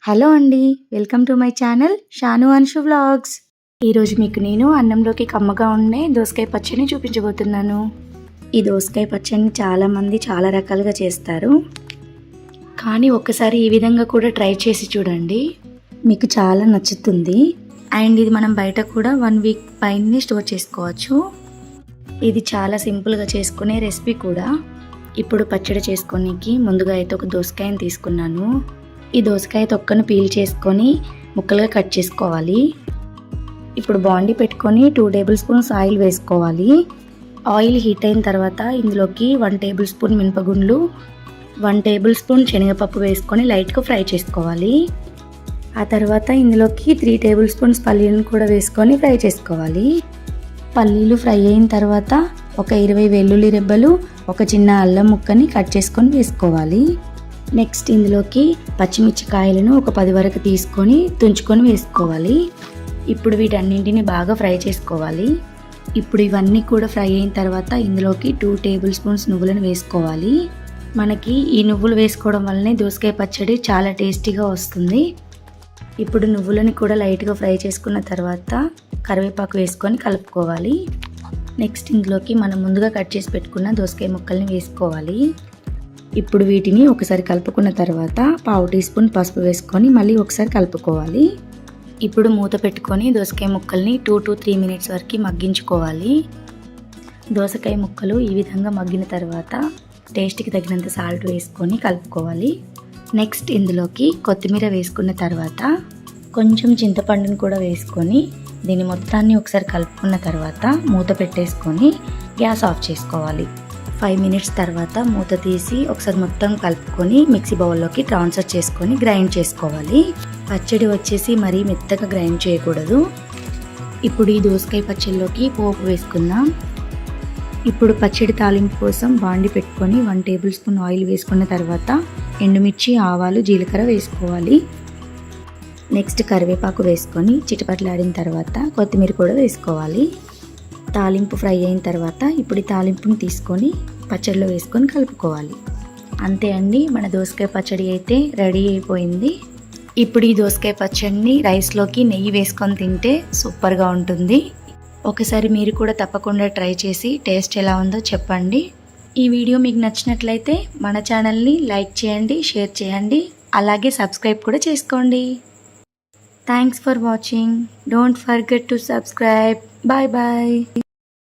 Hello అండి, welcome to my channel Shanu Anshu vlogs. ఈరోజు మీకు నేను అన్నంలోకి కమ్మగా ఉండే దోసకాయ పచ్చడిని చూపించబోతున్నాను. ఈ దోసకాయ పచ్చడిని చాలామంది చాలా రకాలుగా చేస్తారు, కానీ ఒక్కసారి ఈ విధంగా కూడా ట్రై చేసి చూడండి, మీకు చాలా నచ్చుతుంది. అండ్ ఇది మనం బయట కూడా 1 వీక్ పైన స్టోర్ చేసుకోవచ్చు. ఇది చాలా సింపుల్గా చేసుకునే రెసిపీ కూడా. ఇప్పుడు పచ్చడి చేసుకోనికి ముందుగా అయితే ఒక దోసకాయని తీసుకున్నాను. ఈ దోసకాయ తొక్కను పీల్ చేసుకొని ముక్కలుగా కట్ చేసుకోవాలి. ఇప్పుడు బాండీ పెట్టుకొని 2 టేబుల్ స్పూన్స్ ఆయిల్ వేసుకోవాలి. ఆయిల్ హీట్ అయిన తర్వాత ఇందులోకి 1 టేబుల్ స్పూన్ మినపగుండ్లు, 1 టేబుల్ స్పూన్ శనగపప్పు వేసుకొని లైట్గా ఫ్రై చేసుకోవాలి. ఆ తర్వాత ఇందులోకి 3 టేబుల్ స్పూన్స్ పల్లీలను కూడా వేసుకొని ఫ్రై చేసుకోవాలి. పల్లీలు ఫ్రై అయిన తర్వాత ఒక 20 వెల్లుల్లి రెబ్బలు, ఒక చిన్న అల్లం ముక్కని కట్ చేసుకొని వేసుకోవాలి. నెక్స్ట్ ఇందులోకి పచ్చిమిర్చి కాయలను ఒక 10 వరకు తీసుకొని తుంచుకొని వేసుకోవాలి. ఇప్పుడు వీటన్నింటిని బాగా ఫ్రై చేసుకోవాలి. ఇప్పుడు ఇవన్నీ కూడా ఫ్రై అయిన తర్వాత ఇందులోకి 2 టేబుల్ స్పూన్స్ నువ్వులను వేసుకోవాలి. మనకి ఈ నువ్వులు వేసుకోవడం వల్లనే దోసకాయ పచ్చడి చాలా టేస్టీగా వస్తుంది. ఇప్పుడు నువ్వులను కూడా లైట్గా ఫ్రై చేసుకున్న తర్వాత కరివేపాకు వేసుకొని కలుపుకోవాలి. నెక్స్ట్ ఇందులోకి మనం ముందుగా కట్ చేసి పెట్టుకున్న దోసకాయ ముక్కల్ని వేసుకోవాలి. ఇప్పుడు వీటిని ఒకసారి కలుపుకున్న తర్వాత 1/2 టీ స్పూన్ పసుపు వేసుకొని మళ్ళీ ఒకసారి కలుపుకోవాలి. ఇప్పుడు మూత పెట్టుకొని దోసకాయ ముక్కల్ని 2 to 3 మినిట్స్ వరకు మగ్గించుకోవాలి. దోసకాయ ముక్కలు ఈ విధంగా మగ్గిన తర్వాత టేస్ట్కి తగినంత సాల్ట్ వేసుకొని కలుపుకోవాలి. నెక్స్ట్ ఇందులోకి కొత్తిమీర వేసుకున్న తర్వాత కొంచెం చింతపండును కూడా వేసుకొని దీన్ని మొత్తాన్ని ఒకసారి కలుపుకున్న తర్వాత మూత పెట్టేసుకొని గ్యాస్ ఆఫ్ చేసుకోవాలి. 5 మినిట్స్ తర్వాత మూత తీసి ఒకసారి మొత్తం కలుపుకొని మిక్సీ బౌల్లోకి ట్రాన్స్ఫర్ చేసుకొని గ్రైండ్ చేసుకోవాలి. పచ్చడి వచ్చేసి మరీ మెత్తగా గ్రైండ్ చేయకూడదు. ఇప్పుడు ఈ దోసకాయ పచ్చడిలోకి పోపు వేసుకుందాం. ఇప్పుడు పచ్చడి తాలింపు కోసం బాండి పెట్టుకొని 1 టేబుల్ స్పూన్ ఆయిల్ వేసుకున్న తర్వాత ఎండుమిర్చి, ఆవాలు, జీలకర్ర వేసుకోవాలి. నెక్స్ట్ కరివేపాకు వేసుకొని చిటపట్లాడిన తర్వాత కొత్తిమీర కూడా వేసుకోవాలి. తాలింపు ఫ్రై అయిన తర్వాత ఇప్పుడు ఈ తాలింపుని తీసుకొని పచ్చడిలో వేసుకొని కలుపుకోవాలి. అంతే అండి, మన దోసకాయ పచ్చడి అయితే రెడీ అయిపోయింది. ఇప్పుడు ఈ దోసకాయ పచ్చడిని రైస్లోకి నెయ్యి వేసుకొని తింటే సూపర్గా ఉంటుంది. ఒకసారి మీరు కూడా తప్పకుండా ట్రై చేసి టేస్ట్ ఎలా ఉందో చెప్పండి. ఈ వీడియో మీకు నచ్చినట్లయితే మన ఛానల్ని లైక్ చేయండి, షేర్ చేయండి, అలాగే సబ్స్క్రైబ్ కూడా చేసుకోండి. Thanks for watching. Don't forget to subscribe. Bye bye.